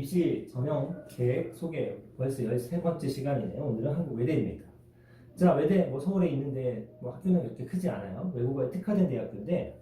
입시 전형 계획 소개 벌써 13번째 시간이네요. 오늘은 한국 외대입니다. 자, 외대 뭐 서울에 있는데 뭐 학교는 그렇게 크지 않아요. 외국어에 특화된 대학교인데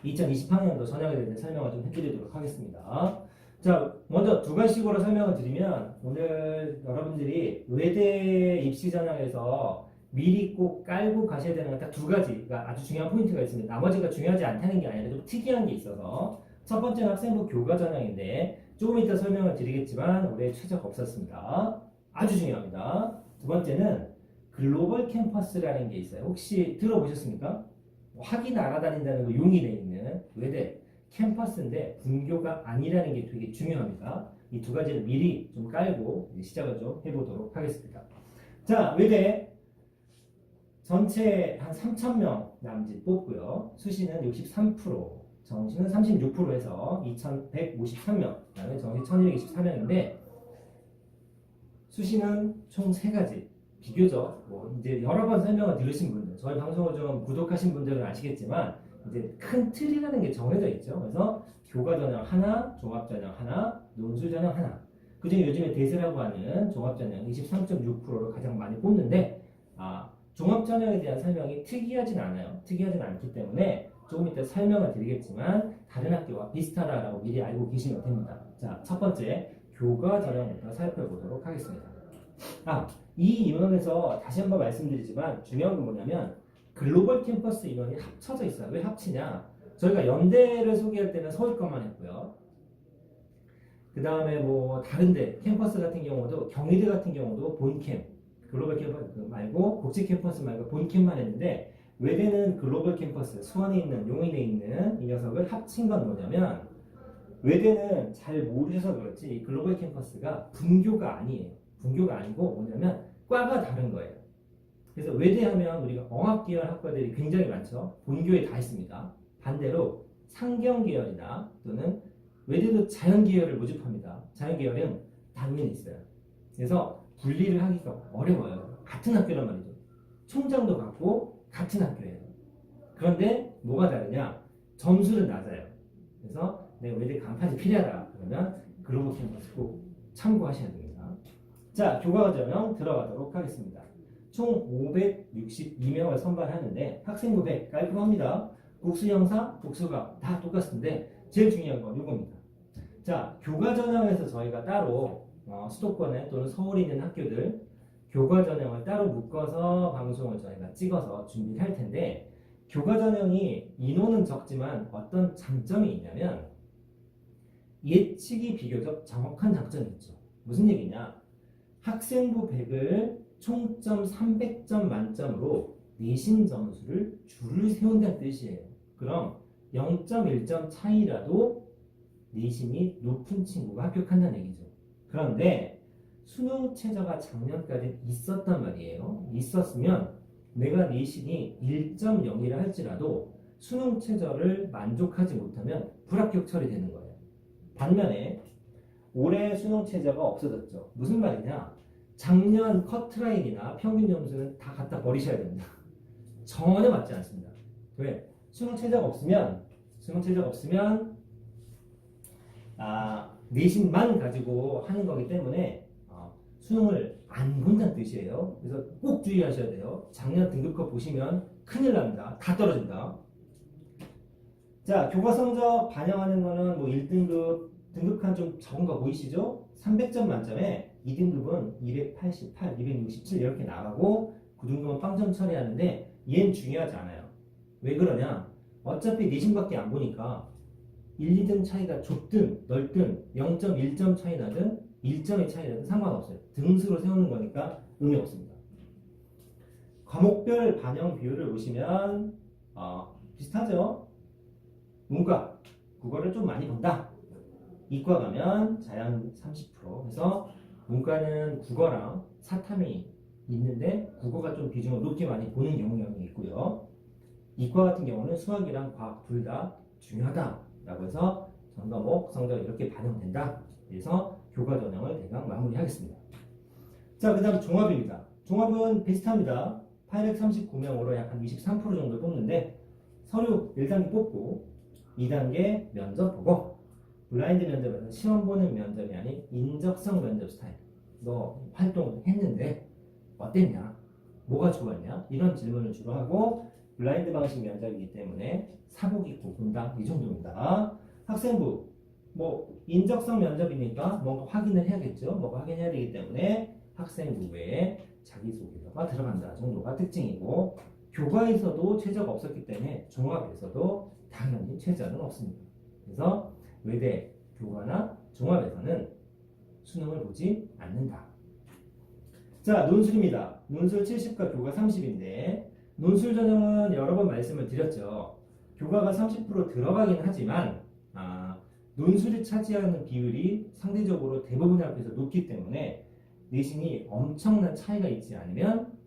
2020학년도 전형에 대해 설명을 좀 해드리도록 하겠습니다. 자, 먼저 두 가지씩으로 설명을 드리면 오늘 여러분들이 외대 입시 전형에서 미리 꼭 깔고 가셔야 되는 건 딱 두 가지가 아주 중요한 포인트가 있습니다. 나머지가 중요하지 않다는 게 아니라 좀 특이한 게 있어서 첫 번째는 학생부 교과 전형인데 조금 이따 설명을 드리겠지만 올해 최저가 없었습니다. 아주 중요합니다. 두 번째는 글로벌 캠퍼스라는 게 있어요. 혹시 들어보셨습니까? 학이 날아다닌다는 거 용이 돼 있는 외대 캠퍼스인데 분교가 아니라는 게 되게 중요합니다. 이 두 가지를 미리 좀 깔고 시작을 좀 해보도록 하겠습니다. 자, 외대 전체 한 3,000명 남짓 뽑고요. 수시는 63%, 정시는 36% 해서 2,153명, 그다음에 정시 1,224명인데 수시는 총 3가지. 비교적 뭐 이제 여러 번 설명을 들으신 분들, 저희 방송을 좀 구독하신 분들은 아시겠지만 이제 큰 틀이라는 게 정해져 있죠. 그래서 교과 전형 하나, 종합 전형 하나, 논술 전형 하나. 그중에 요즘에 대세라고 하는 종합 전형 23.6%를 가장 많이 뽑는데 종합 전형에 대한 설명이 특이하진 않아요. 특이하진 않기 때문에 조금 이따 설명을 드리겠지만 다른 학교와 비슷하다라고 미리 알고 계시면 됩니다. 자, 첫 번째 교과 전형부터 살펴보도록 하겠습니다. 이 인원에서 다시 한번 말씀드리지만 중요한 건 뭐냐면 글로벌 캠퍼스 인원이 합쳐져 있어요. 왜 합치냐? 저희가 연대를 소개할 때는 서울 것만 했고요. 그 다음에 뭐 다른데 캠퍼스 같은 경우도 경희대 같은 경우도 본캠 글로벌 캠퍼스 말고 국제 캠퍼스 말고 본캠만 했는데 외대는 글로벌 캠퍼스 수원에 있는 용인에 있는 이 녀석을 합친 건 뭐냐면 외대는 잘 모르셔서 그렇지 글로벌 캠퍼스가 분교가 아니에요. 분교가 아니고 뭐냐면 과가 다른 거예요. 그래서 외대하면 우리가 어학계열 학과들이 굉장히 많죠. 본교에 다 있습니다. 반대로 상경계열이나 또는 외대도 자연계열을 모집합니다. 자연계열은 당연히 있어요. 그래서 분리를 하기가 어려워요. 같은 학교란 말이죠. 총장도 같고 같은 학교예요. 그런데 뭐가 다르냐? 점수는 낮아요. 그래서 내가 외대 강판이 필요하다 그러면 글로벌 캠퍼스 꼭 참고하셔야 됩니다. 자, 교과 전형 들어가도록 하겠습니다. 총 562명을 선발하는데 학생부 100 깔끔합니다. 국수 형사, 국수가 다 똑같은데 제일 중요한 건 이겁니다. 자, 교과 전형에서 저희가 따로 수도권에 또는 서울에 있는 학교들 교과 전형을 따로 묶어서 방송을 저희가 찍어서 준비를 할 텐데 교과 전형이 인원은 적지만 어떤 장점이 있냐면 예측이 비교적 정확한 장점이 있죠. 무슨 얘기냐? 학생부 100을 총점 300점 만점으로 내신 점수를 줄을 세운다는 뜻이에요. 그럼 0.1점 차이라도 내신이 높은 친구가 합격한다는 얘기죠. 그런데 수능 최저가 작년까지 있었단 말이에요. 있었으면 내가 내신이 1.0이라 할지라도 수능 최저를 만족하지 못하면 불합격 처리되는 거예요. 반면에 올해 수능 최저가 없어졌죠. 무슨 말이냐? 작년 커트라인이나 평균 점수는 다 갖다 버리셔야 됩니다. 전혀 맞지 않습니다. 왜? 수능 최저가 없으면 내신만 가지고 하는 거기 때문에 수능을 안 본다는 뜻이에요. 그래서 꼭 주의하셔야 돼요. 작년 등급컷 보시면 큰일 납니다. 다 떨어진다. 자, 교과 성적 반영하는 거는 뭐 1등급 등급칸 좀 적은 거 보이시죠? 300점 만점에 2등급은 288, 267 이렇게 나가고 9등급은 빵점 처리하는데 얘는 중요하지 않아요. 왜 그러냐? 어차피 내신밖에 안 보니까 1, 2등 차이가 좁든 넓든 0.1점 차이 나든 1점의 차이 나든 상관없어요. 등수로 세우는 거니까 의미 없습니다. 과목별 반영 비율을 보시면 비슷하죠? 문과, 국어를 좀 많이 본다. 이과 가면 자연 30%. 그래서 문과는 국어랑 사탐이 있는데 국어가 좀 비중을 높게 많이 보는 경향이 있고요. 이과 같은 경우는 수학이랑 과학 둘 다 중요하다라고 해서 전 과목 성적이 이렇게 반영된다. 그래서 교과 전형을 대강 마무리하겠습니다. 자, 그 다음 종합입니다. 종합은 비슷합니다. 839명으로 약 한 23% 정도 뽑는데 서류 1단계 뽑고 2단계 면접 보고 블라인드 면접에서 시험 보는 면접이 아닌 인적성 면접 스타일. 너 활동 했는데 어땠냐? 뭐가 좋았냐? 이런 질문을 주로 하고 블라인드 방식 면접이기 때문에 사복 입고 본다 이 정도입니다. 학생부 뭐 인적성 면접이니까 뭔가 확인을 해야겠죠. 뭔가 확인해야 되기 때문에 학생부에 자기소개서가 들어간다 정도가 특징이고 교과에서도 최저가 없었기 때문에 종합에서도 당연히 최저는 없습니다. 그래서 외대 교과나 종합에서는 수능을 보지 않는다. 자, 논술입니다. 논술 70과 교과 30인데 논술 전형은 여러 번 말씀을 드렸죠. 교과가 30% 들어가긴 하지만 논술이 차지하는 비율이 상대적으로 대부분의 학교에서 높기 때문에 내신이 엄청난 차이가 있지 않으면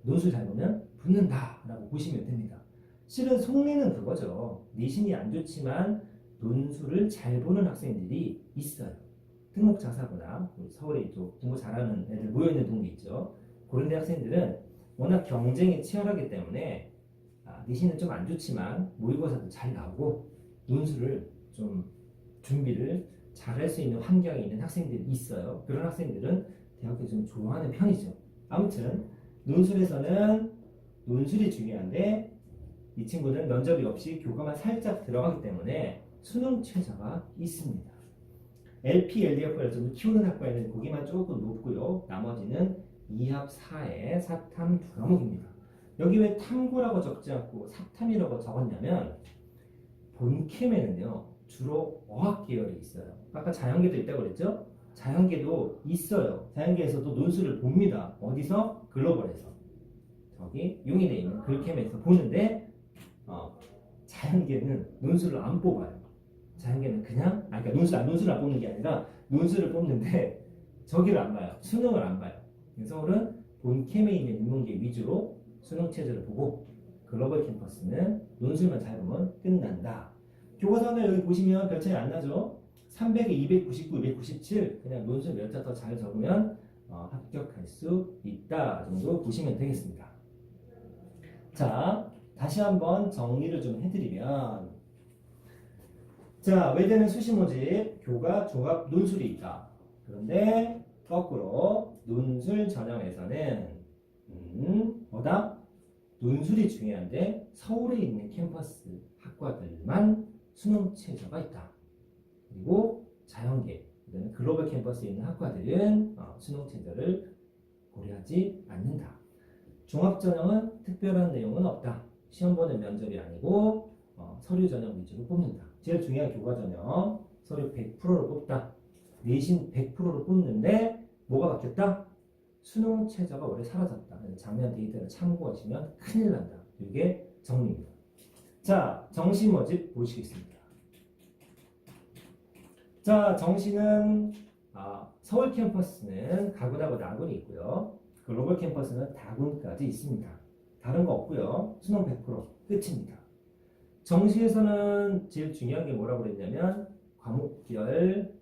논술 잘 보면 붙는다라고 보시면 됩니다. 실은 속내는 그거죠. 내신이 안 좋지만 논술을 잘 보는 학생들이 있어요. 특목 자사고나 서울에 이쪽 공부 잘하는 애들 모여있는 동네 있죠. 그런 데 학생들은 워낙 경쟁이 치열하기 때문에 내신은 좀 안 좋지만 모의고사도 잘 나오고 논술을 좀 준비를 잘 할 수 있는 환경에 있는 학생들이 있어요. 그런 학생들은 대학교 좀 좋아하는 편이죠. 아무튼 논술에서는 논술이 중요한데 이 친구는 면접이 없이 교과만 살짝 들어가기 때문에 수능 최저가 있습니다. LP, LDF를 좀 키우는 학과에는 거기만 조금 높고요. 나머지는 2합 4에 사탐 2과목입니다. 여기 왜 탐구라고 적지 않고 사탐이라고 적었냐면 본캠에는요 주로 어학 계열이 있어요. 아까 자연계도 있다고 그랬죠? 자연계도 있어요. 자연계에서도 논술을 봅니다. 어디서? 글로벌에서. 저기 용인에 있는 글캠에서 보는데 자연계는 논술을 안 뽑아요. 자연계는 그냥 그러니까 논술을 안 뽑는 게 아니라 논술을 뽑는데 저기를 안 봐요. 수능을 안 봐요. 서울은 본캠에 있는 인문계 위주로 수능 체제를 보고 글로벌 캠퍼스는 논술만 잘 보면 끝난다. 교과서는 여기 보시면 별 차이 안 나죠? 300에 299, 297 그냥 논술 몇 자 더 잘 적으면 합격할 수 있다 정도 보시면 되겠습니다. 자, 다시 한번 정리를 좀 해드리면 자, 외대는 수시 모집, 교과, 종합, 논술이 있다. 그런데 거꾸로 논술 전형에서는 뭐다? 논술이 중요한데 서울에 있는 캠퍼스 학과들만 수능 최저가 있다. 그리고 자연계, 그다음에 글로벌 캠퍼스에 있는 학과들은 수능 최저를 고려하지 않는다. 종합 전형은 특별한 내용은 없다. 시험 보는 면접이 아니고 서류 전형 위주로 뽑는다. 제일 중요한 교과 전형, 서류 100%를 뽑다. 내신 100%를 뽑는데 뭐가 바뀌었다? 수능 최저가 원래 사라졌다. 작년 데이터를 참고하시면 큰일 난다. 이게 정리입니다. 자, 정시 모집 보시겠습니다. 자, 정시는 서울 캠퍼스는 가군하고 나군이 있고요. 글로벌 캠퍼스는 다군까지 있습니다. 다른 거 없고요. 수능 100% 끝입니다. 정시에서는 제일 중요한 게 뭐라고 그랬냐면 과목별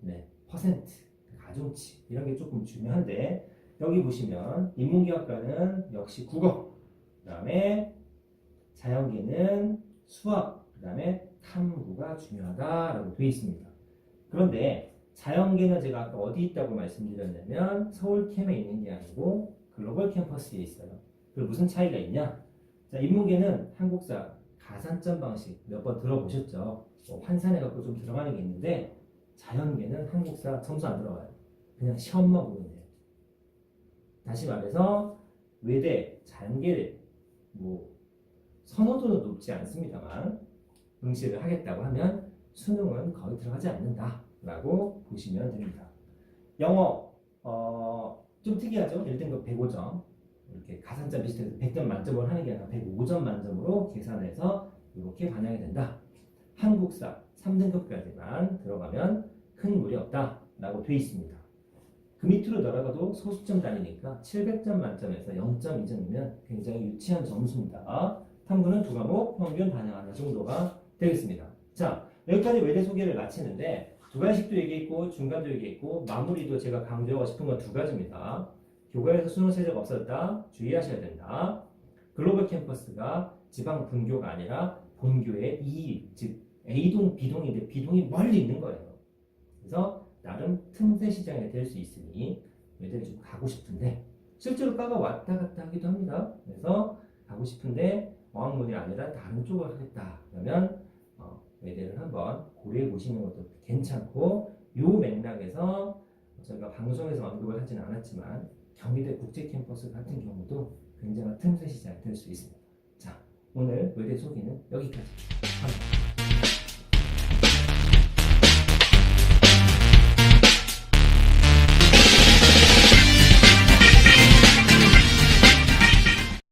퍼센트, 가중치 이런 게 조금 중요한데 여기 보시면 인문계학과는 역시 국어, 그 다음에 자연계는 수학, 그 다음에 탐구가 중요하다라고 되어 있습니다. 그런데 자연계는 제가 아까 어디 있다고 말씀드렸냐면 서울 캠에 있는 게 아니고 글로벌 캠퍼스에 있어요. 그 무슨 차이가 있냐? 자, 인문계는 한국사 가산점 방식 몇 번 들어보셨죠? 환산해갖고 좀 들어가는 게 있는데 자연계는 한국사 점수 안 들어가요. 그냥 시험만 보면 돼요. 다시 말해서 외대, 자연계 선호도는 높지 않습니다만 응시를 하겠다고 하면 수능은 거의 들어가지 않는다라고 보시면 됩니다. 영어 좀 특이하죠? 1등급 105점 이렇게 가산점 비슷해서 100점 만점으로 하는 게 아니라 105점 만점으로 계산해서 이렇게 반영이 된다. 한국사 3등급까지만 들어가면 큰 무리 없다라고 되어 있습니다. 그 밑으로 들어가도 소수점 단위니까 700점 만점에서 0.2점이면 굉장히 유치한 점수입니다. 탐구는 두 과목 평균 반영하는 정도가 되겠습니다. 자, 여기까지 외대 소개를 마치는데 두 가지씩도 얘기했고 중간도 얘기했고 마무리도 제가 강조하고 싶은 건 두 가지입니다. 교과에서 수능 세제가 없었다. 주의하셔야 된다. 글로벌 캠퍼스가 지방 분교가 아니라 본교의 2위, 즉 A동, B동인데 B동이 멀리 있는 거예요. 그래서 나름 틈새 시장이 될 수 있으니 외대를 좀 가고 싶은데 실제로 가가 왔다 갔다 하기도 합니다. 그래서 가고 싶은데 어학문이 아니라 다른 쪽을 하겠다. 그러면 외대를 한번 고려해 보시는 것도 괜찮고 요 맥락에서 저희가 방송에서 언급을 하지는 않았지만 경희대 국제캠퍼스 같은 경우도 굉장한 틈새 시장이 될 수 있습니다. 자, 오늘 외대 소개는 여기까지. 감사합니다.